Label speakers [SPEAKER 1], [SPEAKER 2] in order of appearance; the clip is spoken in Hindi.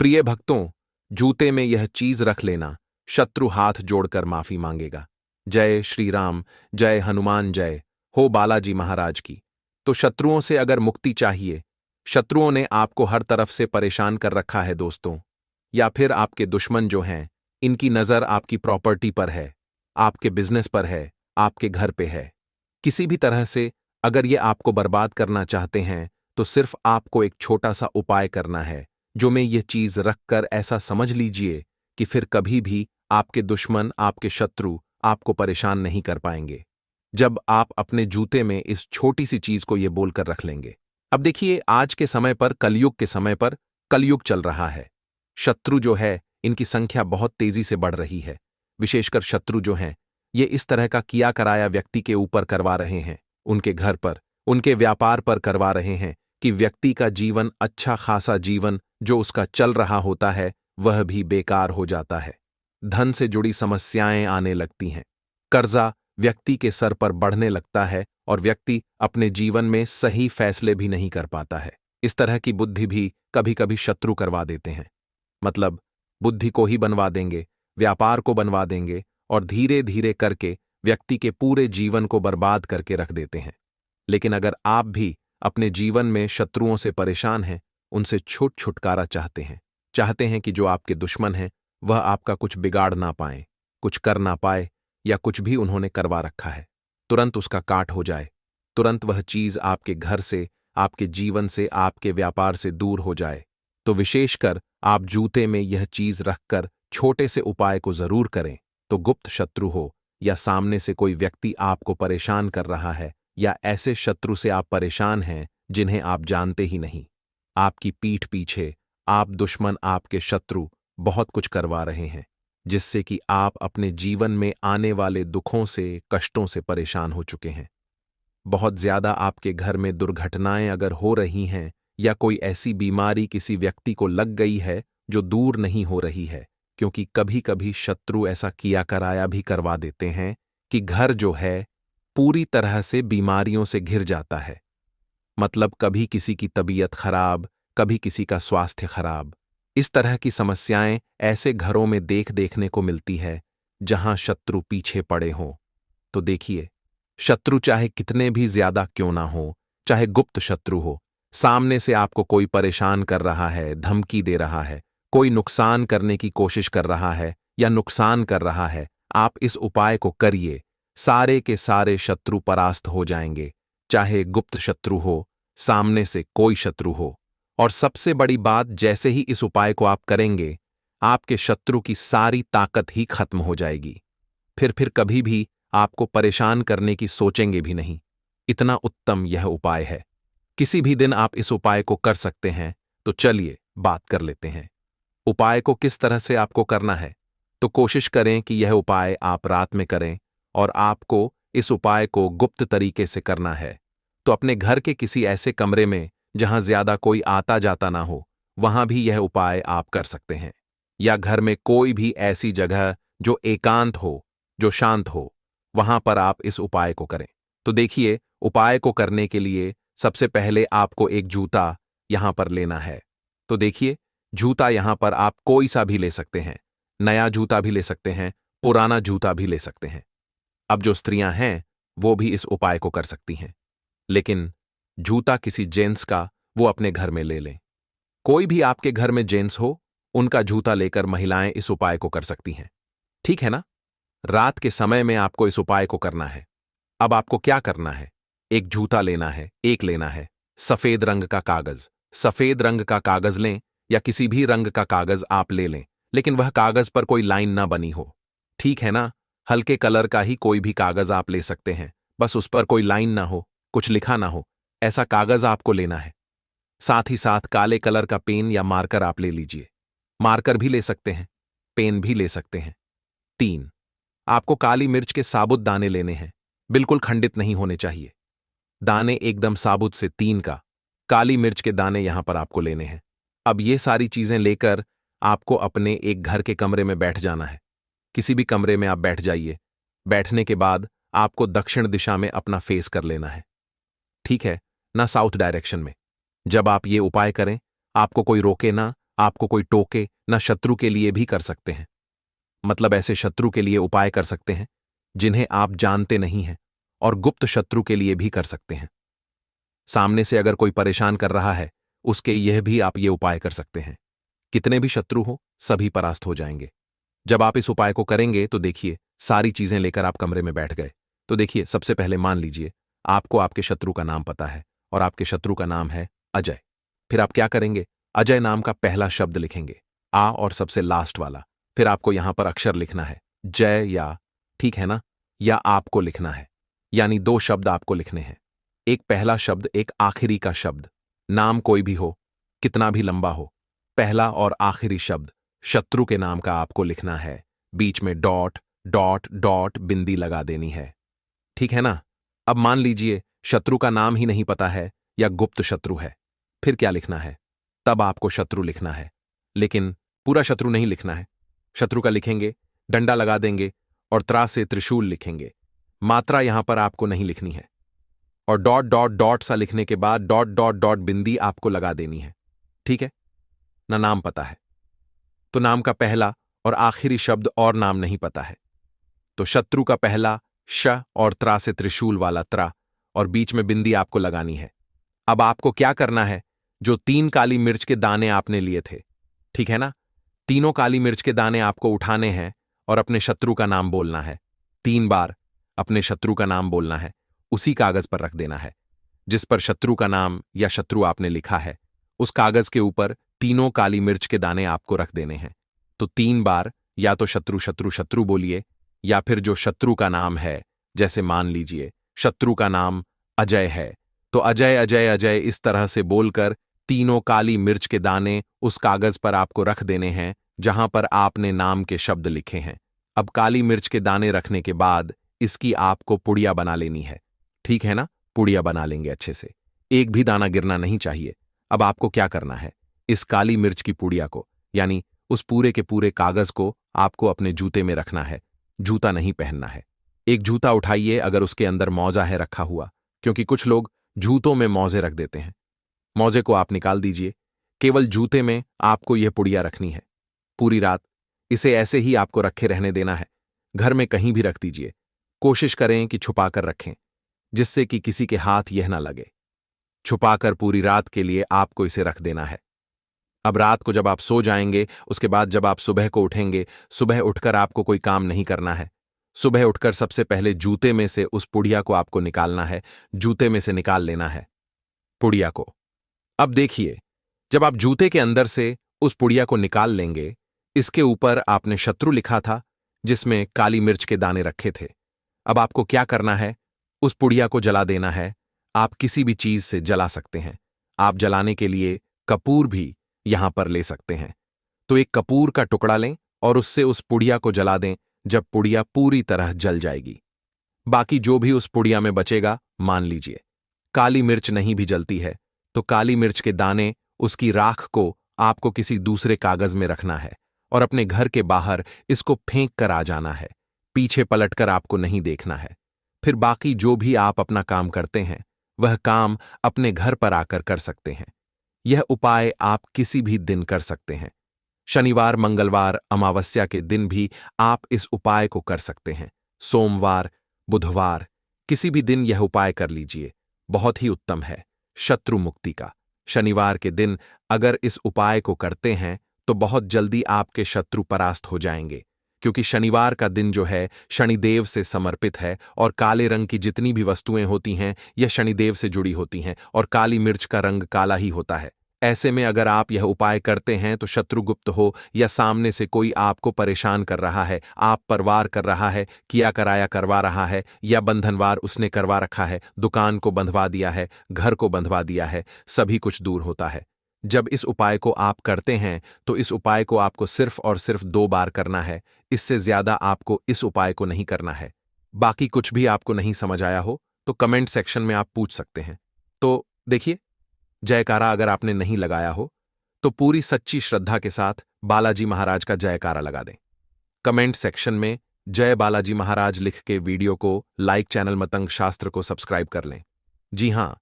[SPEAKER 1] प्रिय भक्तों, जूते में यह चीज रख लेना, शत्रु हाथ जोड़कर माफी मांगेगा। जय श्री राम, जय हनुमान, जय हो बालाजी महाराज की। तो शत्रुओं से अगर मुक्ति चाहिए, शत्रुओं ने आपको हर तरफ से परेशान कर रखा है दोस्तों, या फिर आपके दुश्मन जो हैं, इनकी नजर आपकी प्रॉपर्टी पर है, आपके बिजनेस पर है, आपके घर पे है। किसी भी तरह से अगर ये आपको बर्बाद करना चाहते हैं, तो सिर्फ आपको एक छोटा सा उपाय करना है, जो मैं ये चीज रखकर ऐसा समझ लीजिए कि फिर कभी भी आपके दुश्मन, आपके शत्रु आपको परेशान नहीं कर पाएंगे, जब आप अपने जूते में इस छोटी सी चीज को ये बोलकर रख लेंगे। अब देखिए, आज के समय पर, कलयुग के समय पर, कलयुग चल रहा है। शत्रु जो है, इनकी संख्या बहुत तेजी से बढ़ रही है। विशेषकर शत्रु जो हैं, ये इस तरह का किया कराया व्यक्ति के ऊपर करवा रहे हैं, उनके घर पर, उनके व्यापार पर करवा रहे हैं कि व्यक्ति का जीवन, अच्छा खासा जीवन जो उसका चल रहा होता है, वह भी बेकार हो जाता है। धन से जुड़ी समस्याएं आने लगती हैं, कर्जा व्यक्ति के सर पर बढ़ने लगता है और व्यक्ति अपने जीवन में सही फैसले भी नहीं कर पाता है। इस तरह की बुद्धि भी कभी कभी शत्रु करवा देते हैं। मतलब बुद्धि को ही बनवा देंगे, व्यापार को बनवा देंगे और धीरे धीरे करके व्यक्ति के पूरे जीवन को बर्बाद करके रख देते हैं। लेकिन अगर आप भी अपने जीवन में शत्रुओं से परेशान हैं, उनसे छुटकारा चाहते हैं कि जो आपके दुश्मन हैं, वह आपका कुछ बिगाड़ ना पाए, कुछ कर ना पाए, या कुछ भी उन्होंने करवा रखा है, तुरंत उसका काट हो जाए, तुरंत वह चीज आपके घर से, आपके जीवन से, आपके व्यापार से दूर हो जाए, तो विशेषकर आप जूते में यह चीज रखकर छोटे से उपाय को जरूर करें। तो गुप्त शत्रु हो या सामने से कोई व्यक्ति आपको परेशान कर रहा है, या ऐसे शत्रु से आप परेशान हैं जिन्हें आप जानते ही नहीं, आपकी पीठ पीछे आप दुश्मन, आपके शत्रु बहुत कुछ करवा रहे हैं, जिससे कि आप अपने जीवन में आने वाले दुखों से, कष्टों से परेशान हो चुके हैं। बहुत ज्यादा आपके घर में दुर्घटनाएं अगर हो रही हैं, या कोई ऐसी बीमारी किसी व्यक्ति को लग गई है जो दूर नहीं हो रही है, क्योंकि कभी कभी शत्रु ऐसा किया कराया भी करवा देते हैं कि घर जो है पूरी तरह से बीमारियों से घिर जाता है। मतलब कभी किसी की तबीयत खराब, कभी किसी का स्वास्थ्य खराब। इस तरह की समस्याएं ऐसे घरों में देखने को मिलती है जहां शत्रु पीछे पड़े हों। तो देखिए, शत्रु चाहे कितने भी ज्यादा क्यों ना हो, चाहे गुप्त शत्रु हो, सामने से आपको कोई परेशान कर रहा है, धमकी दे रहा है, कोई नुकसान करने की कोशिश कर रहा है या नुकसान कर रहा है, आप इस उपाय को करिए, सारे के सारे शत्रु परास्त हो जाएंगे, चाहे गुप्त शत्रु हो, सामने से कोई शत्रु हो। और सबसे बड़ी बात, जैसे ही इस उपाय को आप करेंगे, आपके शत्रु की सारी ताकत ही खत्म हो जाएगी। फिर कभी भी आपको परेशान करने की सोचेंगे भी नहीं। इतना उत्तम यह उपाय है। किसी भी दिन आप इस उपाय को कर सकते हैं। तो चलिए बात कर लेते हैं। उपाय को किस तरह से आपको करना है। तो कोशिश करें कि यह उपाय आप रात में करें, और आपको इस उपाय को गुप्त तरीके से करना है। तो अपने घर के किसी ऐसे कमरे में जहां ज्यादा कोई आता जाता ना हो, वहां भी यह उपाय आप कर सकते हैं। या घर में कोई भी ऐसी जगह जो एकांत हो, जो शांत हो, वहां पर आप इस उपाय को करें। तो देखिए, उपाय को करने के लिए सबसे पहले आपको एक जूता यहां पर लेना है। तो देखिए, जूता यहां पर आप कोई सा भी ले सकते हैं, नया जूता भी ले सकते हैं, पुराना जूता भी ले सकते हैं। अब जो स्त्रियां हैं वो भी इस उपाय को कर सकती हैं, लेकिन जूता किसी जेंट्स का वो अपने घर में ले लें। कोई भी आपके घर में जेंट्स हो, उनका जूता लेकर महिलाएं इस उपाय को कर सकती हैं। ठीक है ना। रात के समय में आपको इस उपाय को करना है। अब आपको क्या करना है, एक जूता लेना है, एक लेना है सफेद रंग का कागज। सफेद रंग का कागज लें, या किसी भी रंग का कागज आप ले लें, लेकिन वह कागज पर कोई लाइन ना बनी हो। ठीक है ना। हल्के कलर का ही कोई भी कागज आप ले सकते हैं, बस उस पर कोई लाइन ना हो, कुछ लिखा ना हो, ऐसा कागज आपको लेना है। साथ ही साथ काले कलर का पेन या मार्कर आप ले लीजिए। मार्कर भी ले सकते हैं, पेन भी ले सकते हैं। 3, आपको काली मिर्च के साबुत दाने लेने हैं, बिल्कुल खंडित नहीं होने चाहिए। दाने एकदम साबुत से 3 का काली मिर्च के दाने यहां पर आपको लेने हैं। अब ये सारी चीजें लेकर आपको अपने एक घर के कमरे में बैठ जाना है। किसी भी कमरे में आप बैठ जाइए। बैठने के बाद आपको दक्षिण दिशा में अपना फेस कर लेना है। ठीक है ना, साउथ डायरेक्शन में। जब आप ये उपाय करें, आपको कोई रोके ना, आपको कोई टोके न शत्रु के लिए भी कर सकते हैं। मतलब ऐसे शत्रु के लिए उपाय कर सकते हैं जिन्हें आप जानते नहीं हैं, और गुप्त शत्रु के लिए भी कर सकते हैं। सामने से अगर कोई परेशान कर रहा है, उसके यह भी आप ये उपाय कर सकते हैं। कितने भी शत्रु हो, सभी परास्त हो जाएंगे। जब आप इस उपाय को करेंगे तो देखिए, सारी चीजें लेकर आप कमरे में बैठ गए। तो देखिए, सबसे पहले मान लीजिए आपको आपके शत्रु का नाम पता है, और आपके शत्रु का नाम है अजय। फिर आप क्या करेंगे? अजय नाम का पहला शब्द लिखेंगे, आ और सबसे लास्ट वाला। फिर आपको यहां पर अक्षर लिखना है, जय या, ठीक है ना, या आपको लिखना है। यानी दो शब्द आपको लिखने हैं। एक पहला शब्द, एक आखिरी का शब्द। नाम कोई भी हो, कितना भी लंबा हो, पहला और आखिरी शब्द शत्रु के नाम का आपको लिखना है। बीच में डॉट डॉट डॉट बिंदी लगा देनी है। ठीक है ना? अब मान लीजिए शत्रु का नाम ही नहीं पता है या गुप्त शत्रु है, फिर क्या लिखना है? तब आपको शत्रु लिखना है, लेकिन पूरा शत्रु नहीं लिखना है। शत्रु का लिखेंगे, डंडा लगा देंगे और त्रा से त्रिशूल लिखेंगे। मात्रा यहां पर आपको नहीं लिखनी है, और डॉट डॉट डॉट सा लिखने के बाद डॉट डॉट डॉट बिंदी आपको लगा देनी है। ठीक है ना? नाम पता है तो नाम का पहला और आखिरी शब्द और नाम नहीं पता है तो शत्रु का पहला श और त्रा से त्रिशूल वाला त्रा, और बीच में बिंदी आपको लगानी है। अब आपको क्या करना है? जो 3 काली मिर्च के दाने आपने लिए थे, ठीक है ना, तीनों काली मिर्च के दाने आपको उठाने हैं और अपने शत्रु का नाम बोलना है। 3 बार अपने शत्रु का नाम बोलना है, उसी कागज पर रख देना है जिस पर शत्रु का नाम या शत्रु आपने लिखा है। उस कागज के ऊपर तीनों काली मिर्च के दाने आपको रख देने हैं। तो 3 बार या तो शत्रु शत्रु शत्रु बोलिए, या फिर जो शत्रु का नाम है, जैसे मान लीजिए शत्रु का नाम अजय है, तो अजय अजय अजय इस तरह से बोलकर तीनों काली मिर्च के दाने उस कागज पर आपको रख देने हैं जहां पर आपने नाम के शब्द लिखे हैं। अब काली मिर्च के दाने रखने के बाद इसकी आपको पुड़िया बना लेनी है। ठीक है ना? पुड़िया बना लेंगे अच्छे से, एक भी दाना गिरना नहीं चाहिए। अब आपको क्या करना है? इस काली मिर्च की पुड़िया को, यानी उस पूरे के पूरे कागज को आपको अपने जूते में रखना है। जूता नहीं पहनना है। एक जूता उठाइए अगर उसके अंदर मौजा है रखा हुआ, क्योंकि कुछ लोग जूतों में मौजे रख देते हैं। मौजे को आप निकाल दीजिए, केवल जूते में आपको यह पुड़िया रखनी है। पूरी रात इसे ऐसे ही आपको रखे रहने देना है। घर में कहीं भी रख दीजिए, कोशिश करें कि छुपाकर रखें, जिससे कि किसी के हाथ यह ना लगे। छुपाकर पूरी रात के लिए आपको इसे रख देना है। अब रात को जब आप सो जाएंगे, उसके बाद जब आप सुबह को उठेंगे, सुबह उठकर आपको कोई काम नहीं करना है। सुबह उठकर सबसे पहले जूते में से उस पुड़िया को आपको निकालना है। जूते में से निकाल लेना है पुड़िया को। अब देखिए, जब आप जूते के अंदर से उस पुड़िया को निकाल लेंगे, इसके ऊपर आपने शत्रु लिखा था जिसमें काली मिर्च के दाने रखे थे। अब आपको क्या करना है? उस पुड़िया को जला देना है। आप किसी भी चीज से जला सकते हैं। आप जलाने के लिए कपूर भी यहां पर ले सकते हैं। तो एक कपूर का टुकड़ा लें और उससे उस पुड़िया को जला दें। जब पुड़िया पूरी तरह जल जाएगी, बाकी जो भी उस पुड़िया में बचेगा, मान लीजिए काली मिर्च नहीं भी जलती है, तो काली मिर्च के दाने, उसकी राख को आपको किसी दूसरे कागज में रखना है और अपने घर के बाहर इसको फेंक कर आ जाना है। पीछे पलटकर आपको नहीं देखना है। फिर बाकी जो भी आप अपना काम करते हैं, वह काम अपने घर पर आकर कर सकते हैं। यह उपाय आप किसी भी दिन कर सकते हैं। शनिवार, मंगलवार, अमावस्या के दिन भी आप इस उपाय को कर सकते हैं। सोमवार, बुधवार, किसी भी दिन यह उपाय कर लीजिए, बहुत ही उत्तम है शत्रु मुक्ति का। शनिवार के दिन अगर इस उपाय को करते हैं तो बहुत जल्दी आपके शत्रु परास्त हो जाएंगे, क्योंकि शनिवार का दिन जो है शनिदेव से समर्पित है, और काले रंग की जितनी भी वस्तुएं होती हैं यह शनिदेव से जुड़ी होती हैं, और काली मिर्च का रंग काला ही होता है। ऐसे में अगर आप यह उपाय करते हैं तो शत्रु गुप्त हो या सामने से कोई आपको परेशान कर रहा है, आप पर वार कर रहा है, किया कराया करवा रहा है, या बंधनवार उसने करवा रखा है, दुकान को बंधवा दिया है, घर को बंधवा दिया है, सभी कुछ दूर होता है। जब इस उपाय को आप करते हैं तो इस उपाय को आपको सिर्फ और सिर्फ 2 बार करना है। इससे ज्यादा आपको इस उपाय को नहीं करना है। बाकी कुछ भी आपको नहीं समझ आया हो तो कमेंट सेक्शन में आप पूछ सकते हैं। तो देखिए, जयकारा अगर आपने नहीं लगाया हो तो पूरी सच्ची श्रद्धा के साथ बालाजी महाराज का जयकारा लगा दें। कमेंट सेक्शन में जय बालाजी महाराज लिख के वीडियो को लाइक, चैनल मतंग शास्त्र को सब्सक्राइब कर लें। जी हां,